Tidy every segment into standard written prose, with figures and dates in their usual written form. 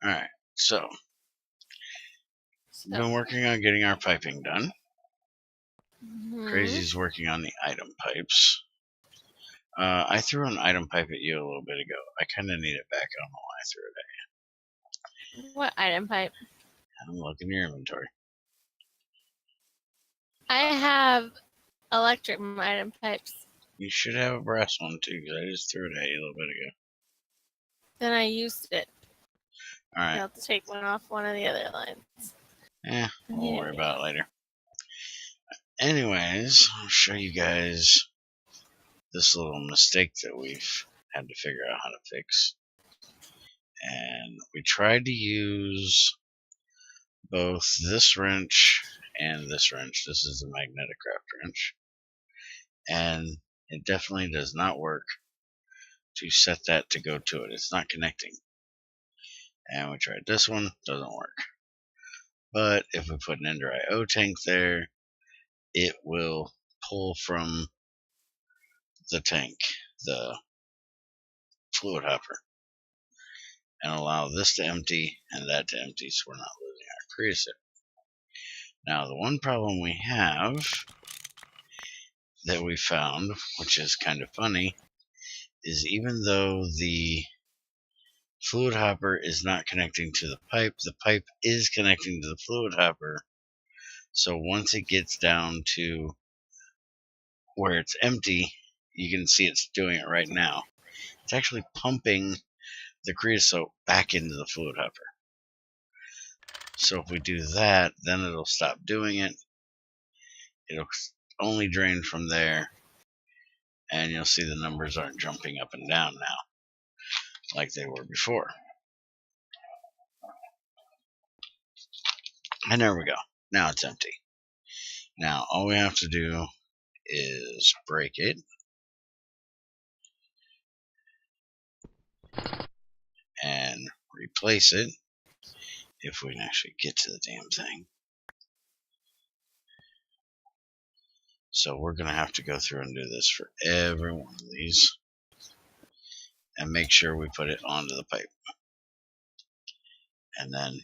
Alright, so we've been working on getting our piping done. Crazy's working on the item pipes. I threw an item pipe at you a little bit ago. I kind of need it back. I don't know why I threw it at you. What item pipe? you. I'm looking at your inventory. I have electric item pipes. You should have a brass one too, because I just threw it at you a little bit ago. Then I used it. Alright. I'll have to take one off one of the other lines. We'll worry about it later. Anyways, I'll show you guys this little mistake that we've had to figure out how to fix. And we tried to use both this wrench and this wrench. This is the magnetic craft wrench. And it definitely does not work to set that to go to it. It's not connecting. And we tried this one, doesn't work. But if we put an Ender IO tank there, it will pull from the tank, the fluid hopper, and allow this to empty and that to empty, so we're not losing our creosote. Now, the one problem we have that we found, which is kind of funny, is even though the fluid hopper is not connecting to the pipe is connecting to the fluid hopper. So once it gets down to where it's empty, you can see it's doing it right now. It's actually pumping the creosote back into the fluid hopper. So if we do that, then it'll stop doing it. It'll only drain from there, and you'll see the numbers aren't jumping up and down now like they were before. And there we go. Now it's empty. Now all we have to do is break it and replace it, if we can actually get to the damn thing. So we're going to have to go through and do this for every one of these and make sure we put it onto the pipe. And then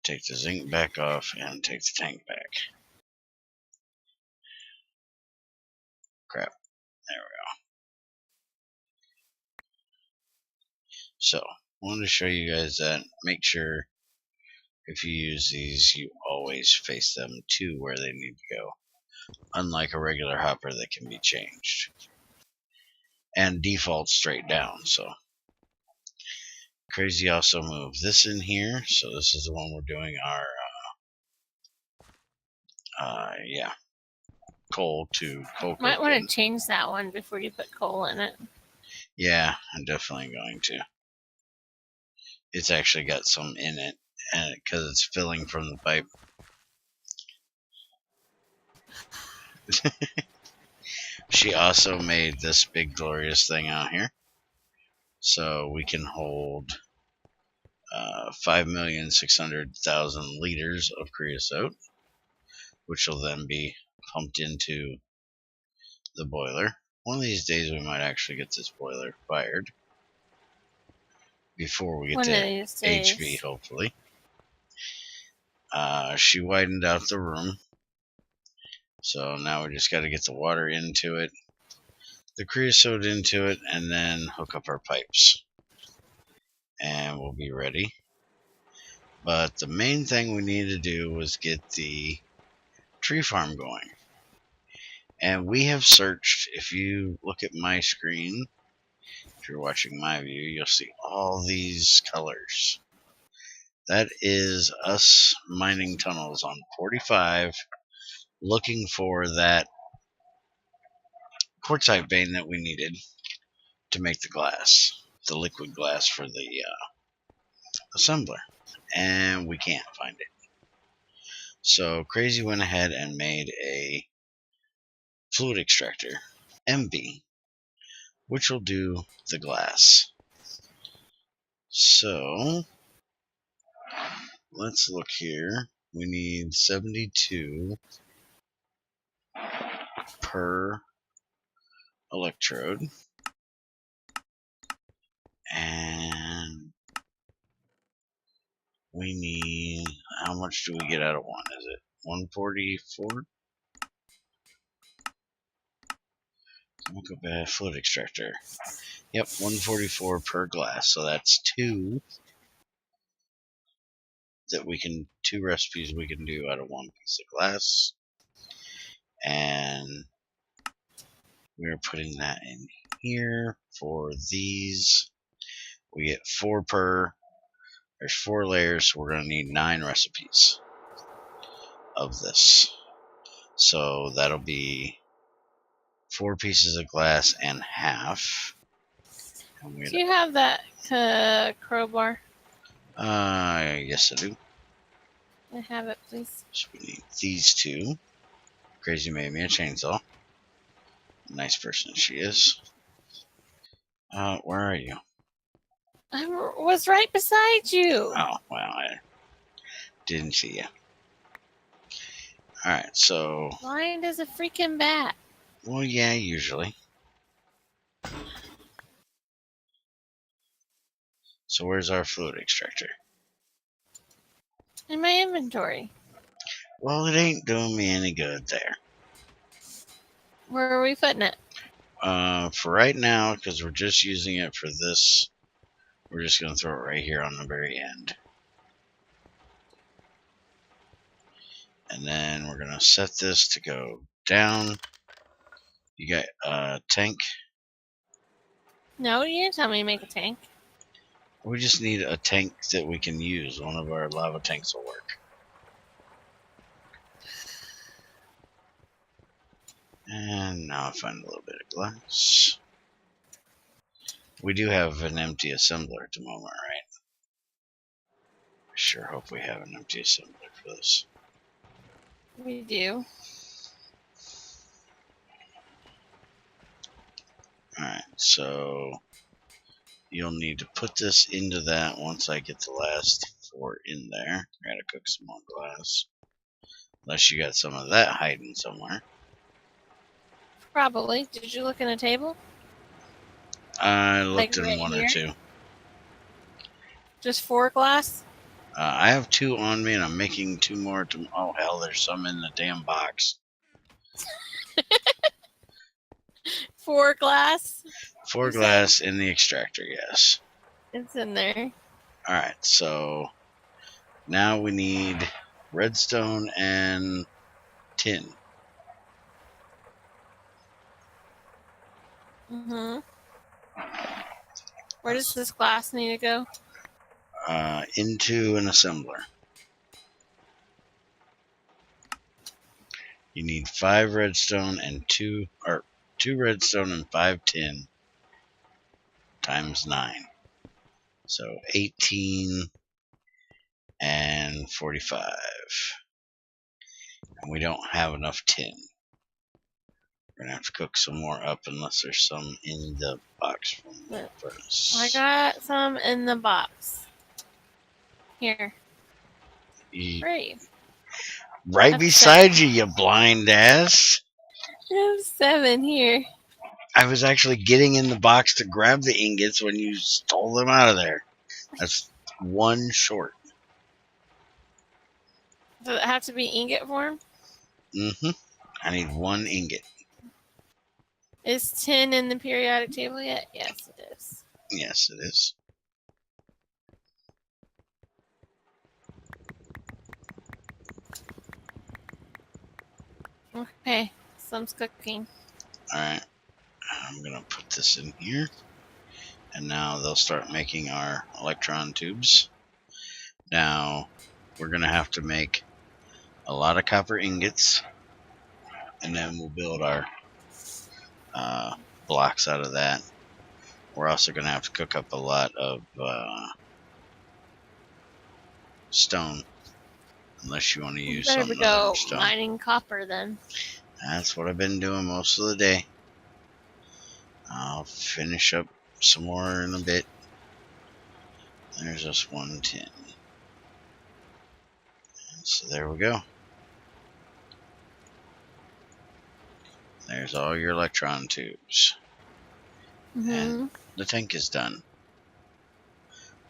take the zinc back off and take the tank back. Crap. There we go. So, I wanted to show you guys that. Make sure if you use these, you always face them to where they need to go. Unlike a regular hopper that can be changed. And default straight down, so. Crazy also moved this in here, so this is the one we're doing our, coal to coal. Might want to change that one before you put coal in it. Yeah, I'm definitely going to. It's actually got some in it, and because it's filling from the pipe. She also made this big glorious thing out here, so we can hold 5,600,000 liters of creosote, which will then be pumped into the boiler. One of these days we might actually get this boiler fired before we get to HV, hopefully. She widened out the room, so now we just got to get the water into it, the creosote into it, and then hook up our pipes. And we'll be ready. But the main thing we need to do was get the tree farm going. And we have searched, if you look at my screen, if you're watching my view, you'll see all these colors. That is us mining tunnels on 45, looking for that quartzite vein that we needed to make the glass, the liquid glass for the assembler. And we can't find it. So Crazy went ahead and made a fluid extractor, MV, which will do the glass. So let's look here. We need 72 per electrode. And we need, how much do we get out of one? Is it 144? We'll go back, fluid extractor. Yep, 144 per glass. So that's two recipes we can do out of one piece of glass. And we're putting that in here for these. We get 4 per, there's 4 layers, so we're going to need 9 recipes of this. So that'll be 4 pieces of glass and half. And Do you have that crowbar? Yes I do. I have it, please. So we need these 2. Crazy made me a chainsaw. Nice person she is. Where are you? I was right beside you. Oh, well, I didn't see you. Alright, so... Blind as a freaking bat. Well, yeah, usually. So where's our fluid extractor? In my inventory. Well, it ain't doing me any good there. Where are we putting it? For right now, because we're just using it for this, we're just going to throw it right here on the very end. And then we're going to set this to go down. You got a tank? No, you didn't tell me to make a tank. We just need a tank that we can use. One of our lava tanks will work. And now I find a little bit of glass. We do have an empty assembler at the moment, right? I sure hope we have an empty assembler for this. We do. Alright, so you'll need to put this into that once I get the last 4 in there. I gotta cook some more glass. Unless you got some of that hiding somewhere. Probably. Did you look in a table? I looked Like in right one here? or two. Just 4 glass? I have 2 on me and I'm making 2 more. Oh hell, there's some in the damn box. 4 glass? 4 glass in the extractor, yes. It's in there. Alright, so now we need redstone and tin. Mm-hmm. Where does this glass need to go? Into an assembler. You need 5 redstone and 2 redstone and 5 tin times 9. So 18 and 45. And we don't have enough tin. We're gonna have to cook some more up unless there's some in the box from the furnace. I got some in the box. Here. Where are you? Right That's beside you, you blind ass. I have 7 here. I was actually getting in the box to grab the ingots when you stole them out of there. That's 1 short. Does it have to be ingot form? Mm-hmm. I need 1 ingot. Is tin in the periodic table yet? Yes, it is. Yes, it is. Okay, some's cooking. Alright. I'm going to put this in here. And now they'll start making our electron tubes. Now, we're going to have to make a lot of copper ingots. And then we'll build our blocks out of that. We're also going to have to cook up a lot of stone. Unless you want to use Better something go other than stone. mining copper then. That's what I've been doing most of the day. I'll finish up some more in a bit. There's just 1 tin. So there we go. There's all your electron tubes. Mm-hmm. And the tank is done.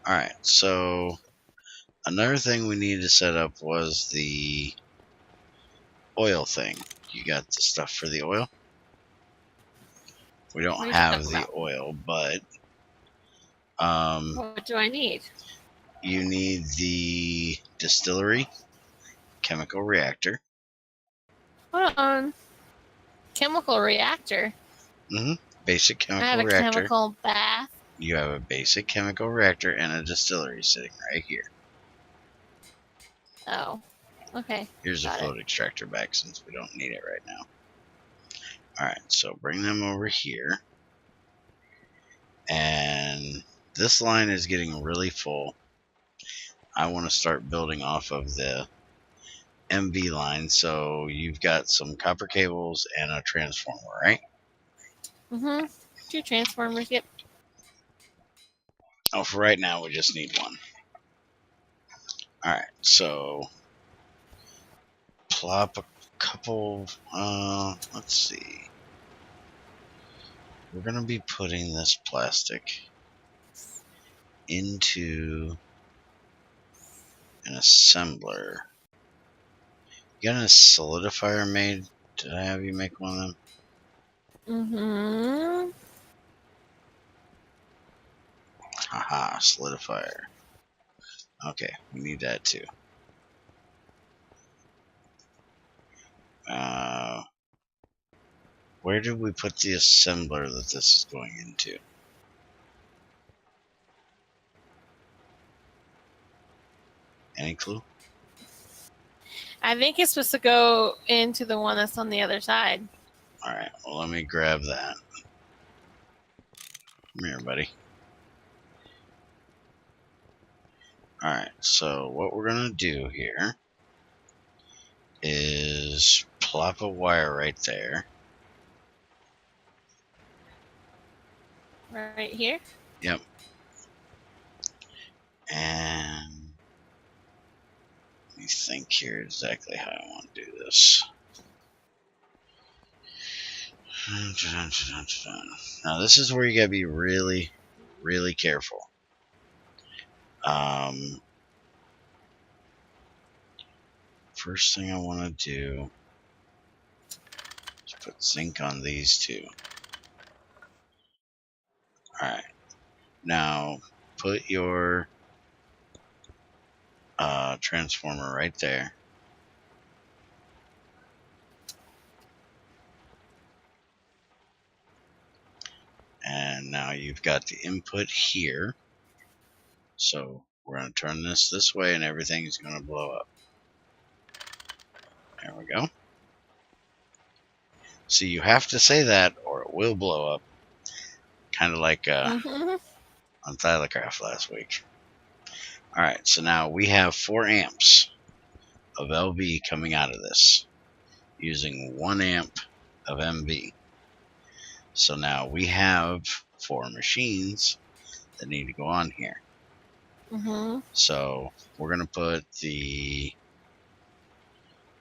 Alright, so Another thing we needed to set up was the oil thing. You got the stuff for the oil? We don't have the oil, but what do I need? you need the distillery, chemical reactor. Hold on. Chemical reactor? Basic chemical I have reactor. a chemical bath. You have a basic chemical reactor and a distillery sitting right here. Oh, okay. Here's a float extractor back since we don't need it right now. Alright, so bring them over here. And this line is getting really full. I want to start building off of the MV line, so you've got some copper cables and a transformer, right? 2 transformers, yep. Oh, for right now, we just need one. Alright, so plop a couple, let's see. We're going to be putting this plastic into an assembler. You got a solidifier made? Did I have you make one of them? Haha, solidifier. Okay, we need that too. Where did we put the assembler that this is going into? Any clue? I think it's supposed to go into the one that's on the other side. Alright, well, let me grab that. Come here, buddy. Alright, so what we're going to do here is plop a wire right there. Right here? Yep. And let me think here exactly how I want to do this. Now this is where you gotta be really, really careful. First thing I want to do is put zinc on these two. Alright. Now put your transformer right there. And now you've got the input here. So we're going to turn this way and everything is going to blow up. There we go. So you have to say that or it will blow up. Kind of like Untitled Chapter last week. Alright, so now we have 4 amps of LV coming out of this using 1 amp of MV. So now we have 4 machines that need to go on here. So we're going to put the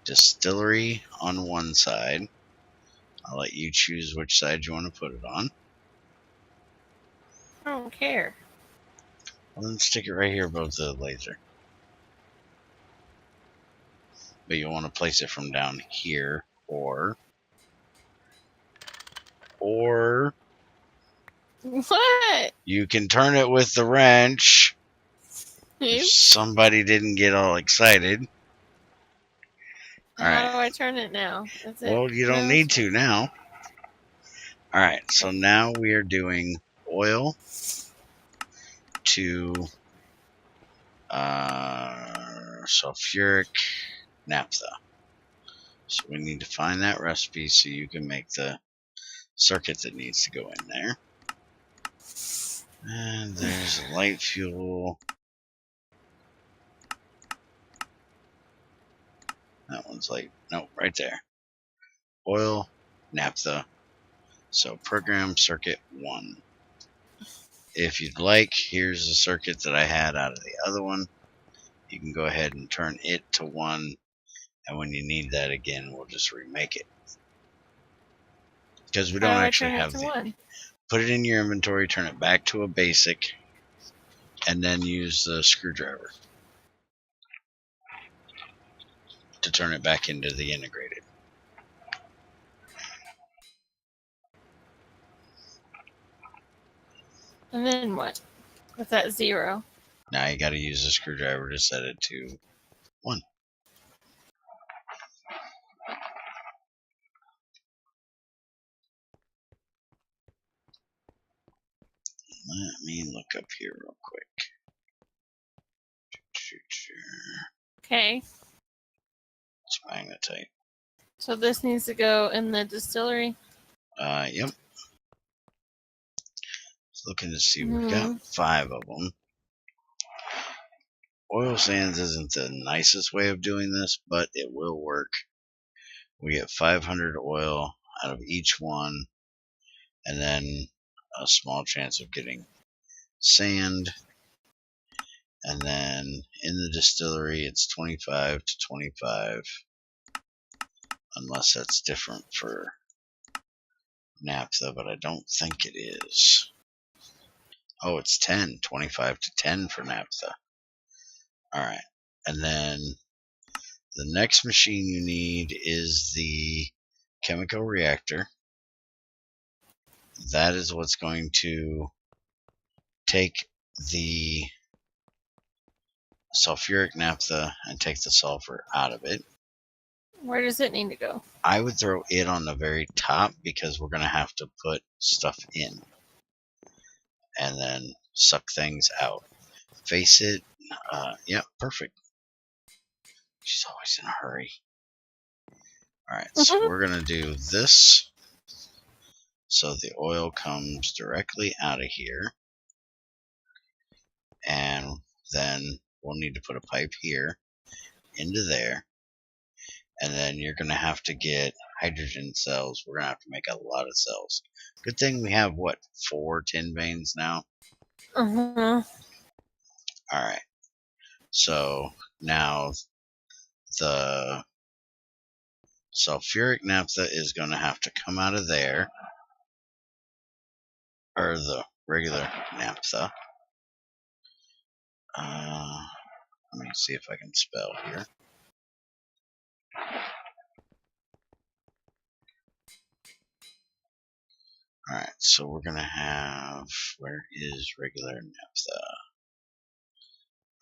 distillery on one side. I'll let you choose which side you want to put it on. I don't care. Well, then stick it right here above the laser. But you want to place it from down here, or what? You can turn it with the wrench. If somebody didn't get all excited. How do I turn it now? Well, you don't need to now. Alright, so now we are doing oil to sulfuric naphtha. So we need to find that recipe so you can make the circuit that needs to go in there. And there's light fuel. That one's like, no, right there. Oil, naphtha. So program circuit 1. If you'd like, here's the circuit that I had out of the other one. You can go ahead and turn it to 1. And when you need that again, we'll just remake it. Because we don't actually have the 1. Put it in your inventory, turn it back to a basic, and then use the screwdriver. to turn it back into the integrated. And then what? With that 0. Now you got to use a screwdriver to set it to 1. Let me look up here real quick. Okay. It's magnetite. So this needs to go in the distillery? Yep. Just looking to see, we've got 5 of them. Oil sands isn't the nicest way of doing this, but it will work. We get 500 oil out of each one, and then a small chance of getting sand. And then in the distillery, it's 25 to 25, unless that's different for naphtha, but I don't think it is. Oh, it's 10, 25 to 10 for naphtha. All right. And then the next machine you need is the chemical reactor. That is what's going to take the sulfuric naphtha and take the sulfur out of it. Where does it need to go? I would throw it on the very top because we're going to have to put stuff in and then suck things out. Face it. Yeah, perfect. She's always in a hurry. Alright, so we're going to do this. So the oil comes directly out of here. And then we'll need to put a pipe here into there. And then you're going to have to get hydrogen cells. We're going to have to make a lot of cells. Good thing we have, what, 4 tin vanes now? Uh-huh. Alright. So now the sulfuric naphtha is going to have to come out of there. Or the regular naphtha. Let me see if I can spell here. Alright, so we're going to have, where is regular naphtha?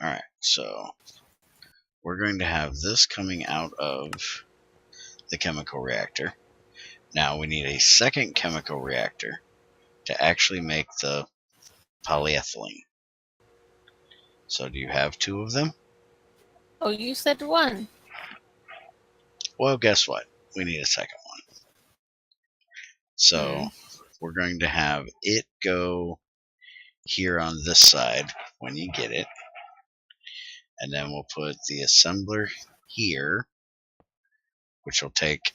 Alright, so we're going to have this coming out of the chemical reactor. Now we need a second chemical reactor to actually make the polyethylene. So do you have 2 of them? Oh, you said 1. Well, guess what? We need a second one. So we're going to have it go here on this side when you get it. And then we'll put the assembler here, which will take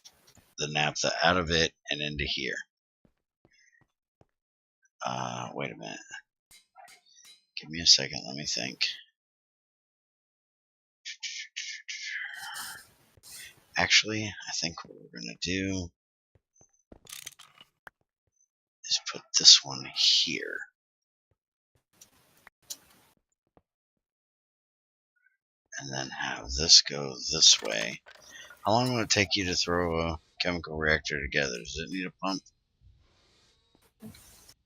the naphtha out of it and into here. Wait a minute. Give me a second. Let me think. Actually, I think what we're going to do is put this one here. And then have this go this way. How long will it take you to throw a chemical reactor together? Does it need a pump?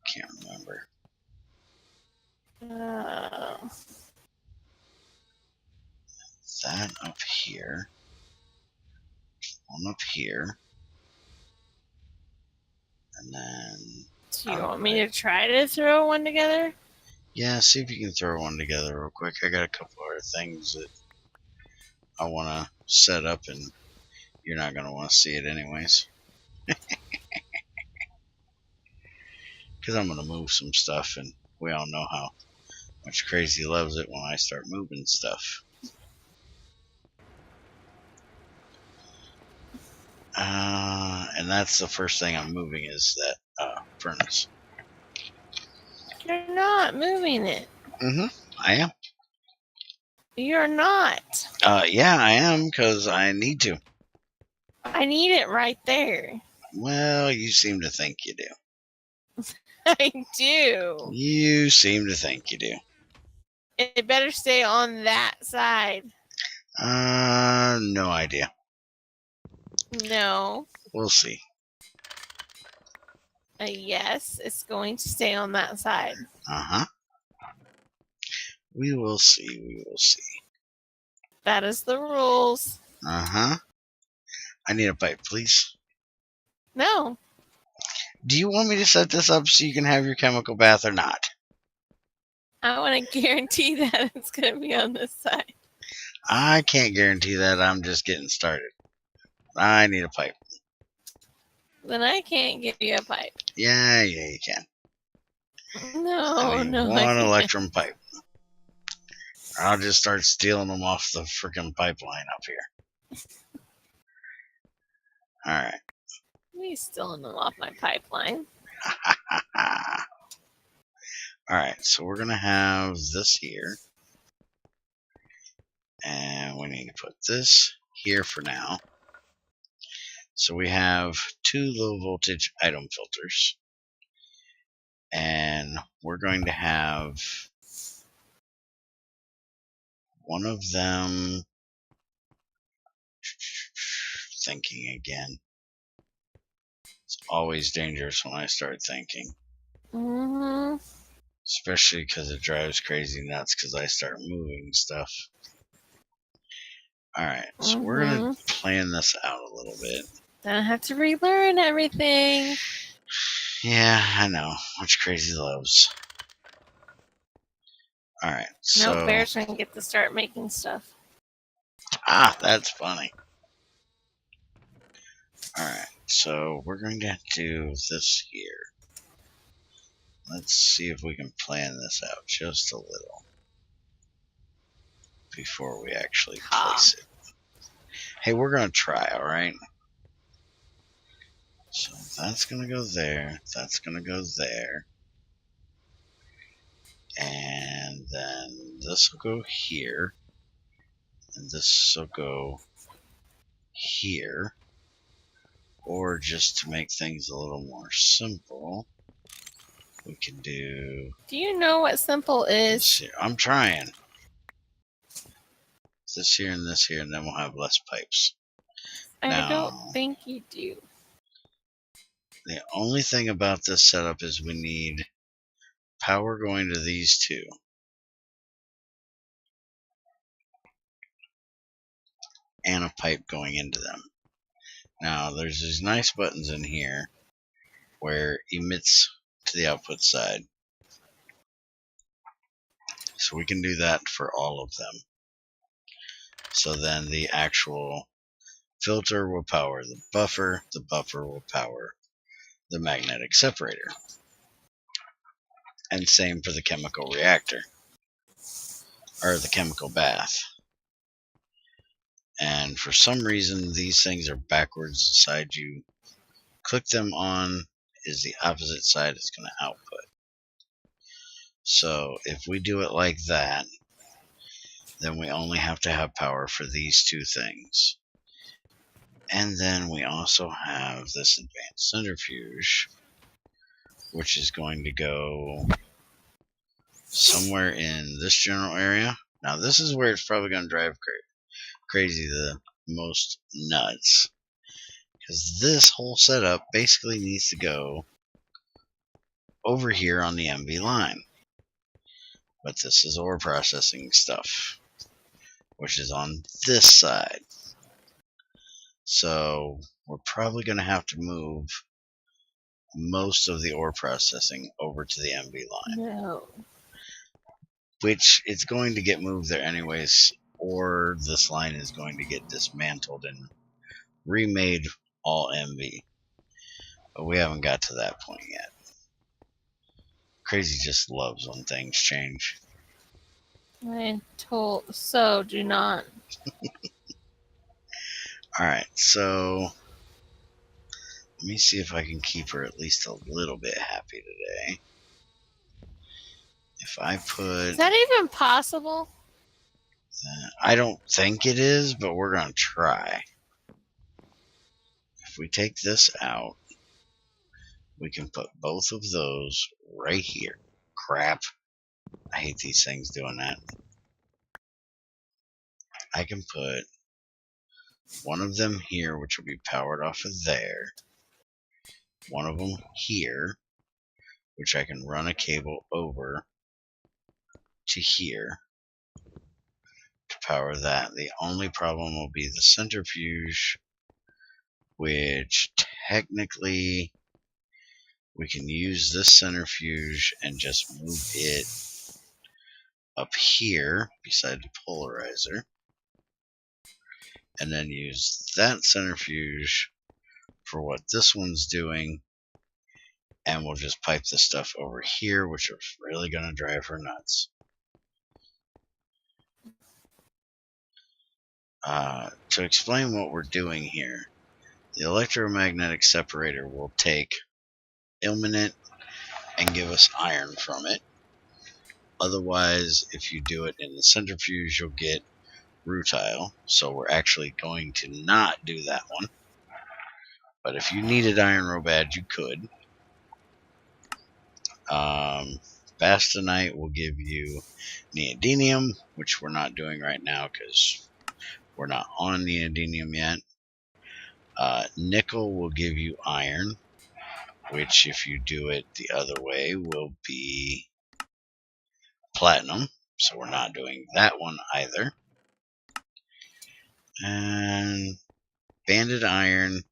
Can't remember. That up here. One up here. And then... Do you want me to try to throw one together? Yeah, see if you can throw one together real quick. I got a couple other things that I want to set up, and you're not going to want to see it anyways. Because I'm going to move some stuff, and we all know how much Crazy loves it when I start moving stuff. And that's the first thing I'm moving is that furnace. You're not moving it. I am. You're not. Yeah, I am, because I need to. I need it right there. Well, you seem to think you do. I do. You seem to think you do. It better stay on that side. No idea. No. We'll see. Yes, it's going to stay on that side. Uh-huh. We will see. We will see. That is the rules. Uh-huh. I need a pipe, please. No. Do you want me to set this up so you can have your chemical bath or not? I want to guarantee that it's going to be on this side. I can't guarantee that. I'm just getting started. I need a pipe. Then I can't give you a pipe. Yeah, you can. No, I need no, one Electron pipe. I'll just start stealing them off the freaking pipeline up here. Alright. He's stealing them off my pipeline. Alright, so we're going to have this here. And we need to put this here for now. So we have 2 low voltage item filters. And we're going to have one of them. Thinking again. It's always dangerous when I start thinking. Mm-hmm. Especially because it drives crazy nuts because I start moving stuff. Alright, so we're going to plan this out a little bit. Then I have to relearn everything. Yeah, I know. Which crazy loves. Alright, so... No, Bear's going to get to start making stuff. Ah, that's funny. Alright, so we're going to do this here. Let's see if we can plan this out just a little before we actually place it. Hey, we're going to try, alright? So that's going to go there. That's going to go there. And then this will go here. And this will go here. Or just to make things a little more simple, we can do... Do you know what simple is? I'm trying. This here and this here, and then we'll have less pipes. I don't think you do. The only thing about this setup is we need power going to these 2. And a pipe going into them. Now, there's these nice buttons in here where emits to the output side. So we can do that for all of them. So then the actual filter will power the buffer will power the magnetic separator. And same for the chemical reactor, or the chemical bath. And for some reason, these things are backwards. The side you click them on is the opposite side it's going to output. So if we do it like that, then we only have to have power for these 2 things. And then we also have this advanced centrifuge, which is going to go somewhere in this general area. Now this is where it's probably going to drive crazy the most nuts, because this whole setup basically needs to go over here on the MV line. But this is ore processing stuff, which is on this side. So we're probably going to have to move most of the ore processing over to the MV line. No. Which it's going to get moved there anyways, or this line is going to get dismantled and remade all MV. But we haven't got to that point yet. Crazy just loves when things change. So do not. Alright, so let me see if I can keep her at least a little bit happy today. If I put... Is that even possible? I don't think it is, but we're going to try. If we take this out, we can put both of those right here. Crap. I hate these things doing that. I can put one of them here, which will be powered off of there. One of them here, which I can run a cable over to here to power that. The only problem will be the centrifuge, which technically we can use this centrifuge and just move it up here beside the polarizer, and then use that centrifuge for what this one's doing, and we'll just pipe the stuff over here, which is really going to drive her nuts. To explain what we're doing here, the electromagnetic separator will take ilmenite and give us iron from it. Otherwise, if you do it in the centrifuge, you'll get rutile. So we're actually going to not do that one. But if you needed iron real bad, you could. Bastonite will give you neodymium, which we're not doing right now because we're not on neodymium yet. Nickel will give you iron, which if you do it the other way will be platinum. So we're not doing that one either. And banded iron,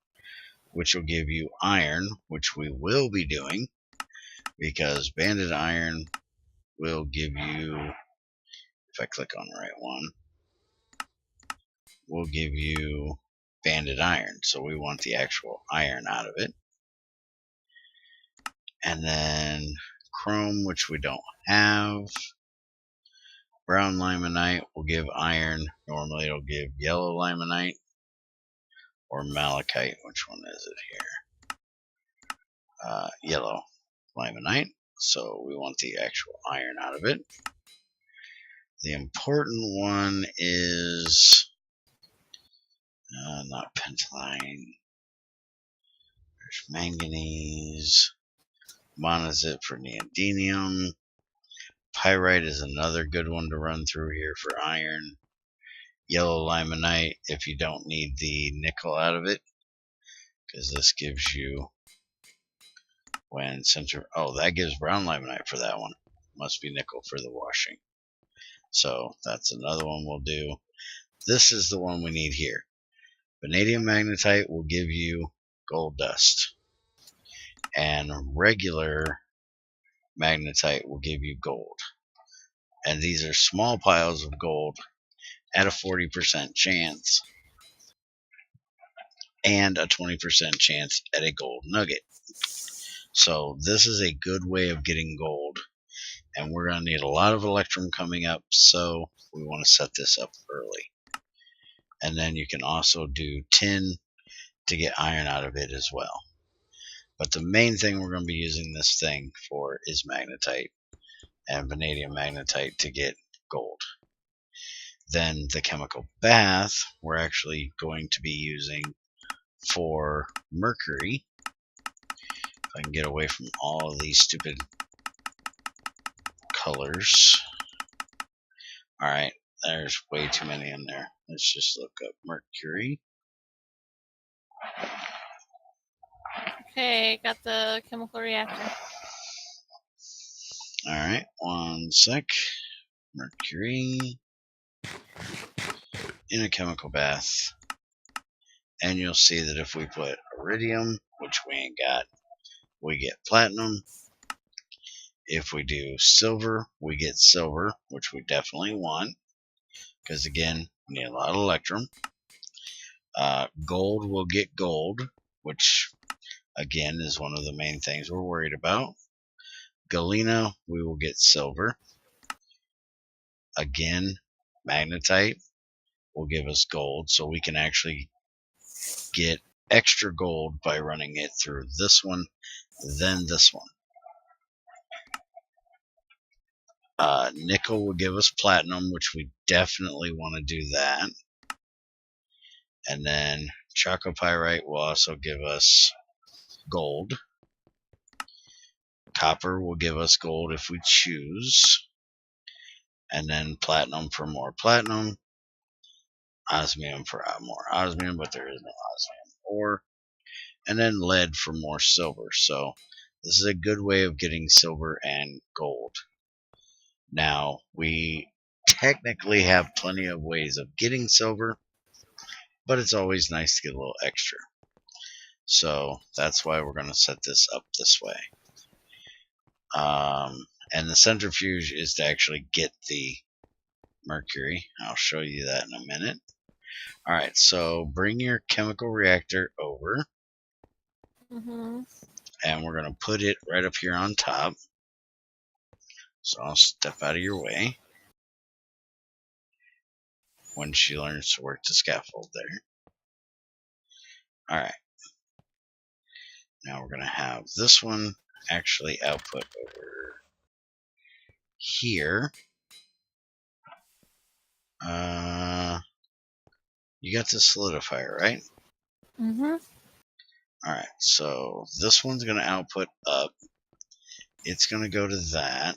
which will give you iron, which we will be doing, because banded iron will give you, if I click on the right one, will give you banded iron. So we want the actual iron out of it. And then chrome, which we don't have. Brown limonite will give iron. Normally it'll give yellow limonite or malachite. Which one is it here? Yellow limonite. So we want the actual iron out of it. The important one is not pentylene. There's manganese. Monazite for neodymium. Pyrite is another good one to run through here for iron. Yellow limonite if you don't need the nickel out of it, because this gives you oh, that gives brown limonite for that one. Must be nickel for the washing. So that's another one we'll do. This is the one we need here. Vanadium magnetite will give you gold dust, and regular magnetite will give you gold. And these are small piles of gold at a 40% chance and a 20% chance at a gold nugget. So this is a good way of getting gold, and we're going to need a lot of electrum coming up, so we want to set this up early. And then you can also do tin to get iron out of it as well. But the main thing we're going to be using this thing for is magnetite and vanadium magnetite to get gold. Then the chemical bath we're actually going to be using for mercury. If I can get away from all of these stupid colors. Alright, there's way too many in there. Let's just look up mercury. Okay, got the chemical reactor. Alright, one sec. Mercury in a chemical bath. And you'll see that if we put iridium, which we ain't got, we get platinum. If we do silver, we get silver, which we definitely want, because again, we need a lot of electrum. Gold will get gold, which again is one of the main things we're worried about. Galena, we will get silver. Again, magnetite will give us gold, so we can actually get extra gold by running it through this one, then this one. Nickel will give us platinum, which we definitely want to do that. And then chalcopyrite will also give us gold. Copper will give us gold if we choose. And then platinum for more platinum. osmium for more osmium, but there is no osmium ore. And then lead for more silver. So this is a good way of getting silver and gold. Now, we technically have plenty of ways of getting silver, but it's always nice to get a little extra. So that's why we're going to set this up this way. And the centrifuge is to actually get the mercury. I'll show you that in a minute. Alright, so bring your chemical reactor over. And we're going to put it right up here on top. So I'll step out of your way when she learns to work the scaffold there. Alright. Now we're going to have this one actually output over here. You got the solidifier, right? Alright, so this one's going to output up. It's going to go to that.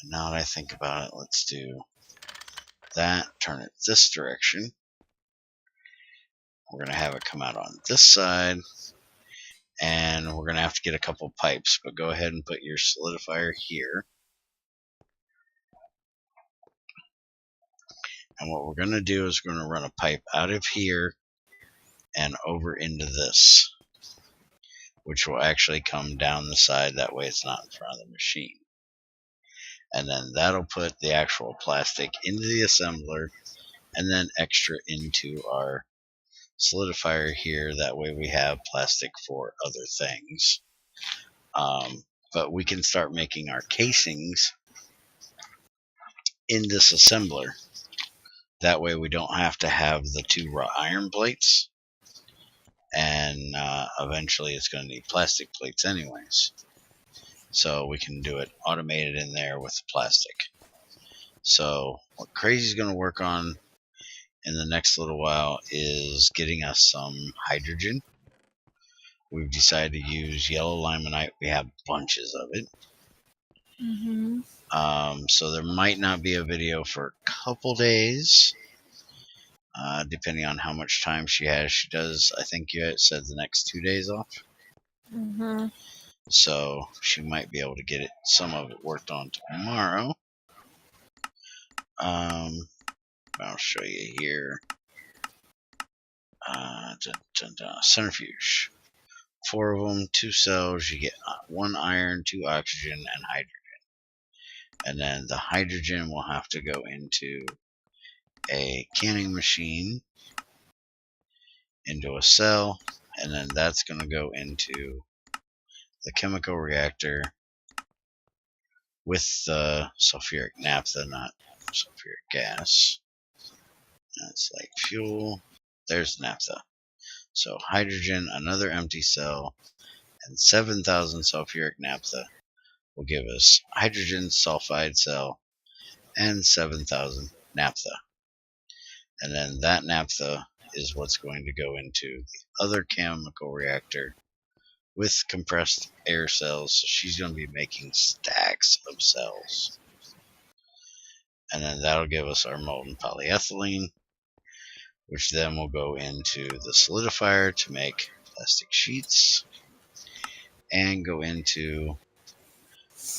And now that I think about it, let's do that. Turn it this direction. We're going to have it come out on this side. And we're going to have to get a couple pipes. But go ahead and put your solidifier here. And what we're going to do is we're going to run a pipe out of here and over into this, which will actually come down the side. That way it's not in front of the machine. And then that'll put the actual plastic into the assembler and then extra into our solidifier here. That way we have plastic for other things. But we can start making our casings in this assembler. That way we don't have to have the two raw iron plates. And eventually it's going to need plastic plates anyways. So we can do it automated in there with the plastic. So what Crazy's going to work on in the next little while is getting us some hydrogen. We've decided to use yellow limonite. We have bunches of it. So there might not be a video for a couple days, depending on how much time she has. She does, I think you said, the next 2 days off. So she might be able to get some of it worked on tomorrow. I'll show you here. Centrifuge. 4 of them, 2 cells. You get 1 iron, 2 oxygen, and hydrogen. And then the hydrogen will have to go into a canning machine, into a cell, and then that's going to go into the chemical reactor with the sulfuric naphtha, not sulfuric gas. That's like fuel. There's naphtha. So hydrogen, another empty cell, and 7,000 sulfuric naphtha will give us hydrogen sulfide cell and 7,000 naphtha. And then that naphtha is what's going to go into the other chemical reactor with compressed air cells. So she's going to be making stacks of cells. And then that'll give us our molten polyethylene, which then will go into the solidifier to make plastic sheets and go into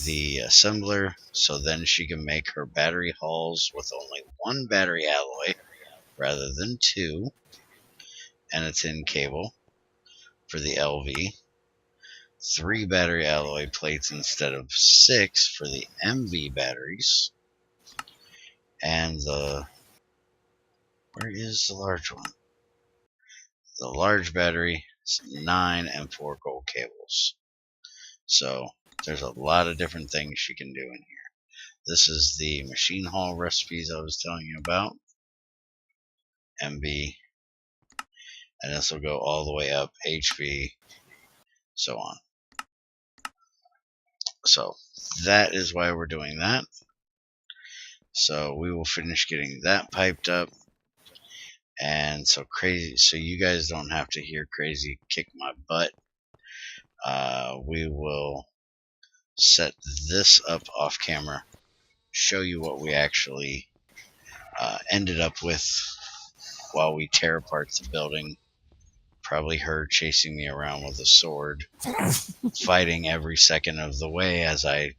the assembler, so then she can make her battery hulls with only 1 battery alloy rather than 2, and a tin cable for the LV, 3 battery alloy plates instead of 6 for the MV batteries, and where is the large one? The large battery is 9 and 4 gold cables. So there's a lot of different things she can do in here. This is the machine hall recipes I was telling you about. MV. And this will go all the way up HV, so on. So that is why we're doing that. So we will finish getting that piped up. And so you guys don't have to hear Crazy kick my butt. We will set this up off camera, show you what we actually ended up with while we tear apart the building. Probably her chasing me around with a sword, fighting every second of the way as I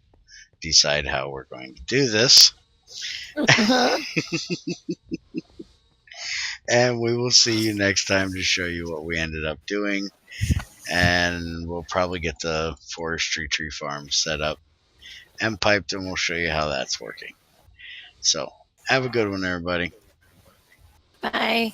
decide how we're going to do this. And we will see you next time to show you what we ended up doing. And we'll probably get the forestry tree farm set up and piped, and we'll show you how that's working. So, have a good one, everybody. Bye.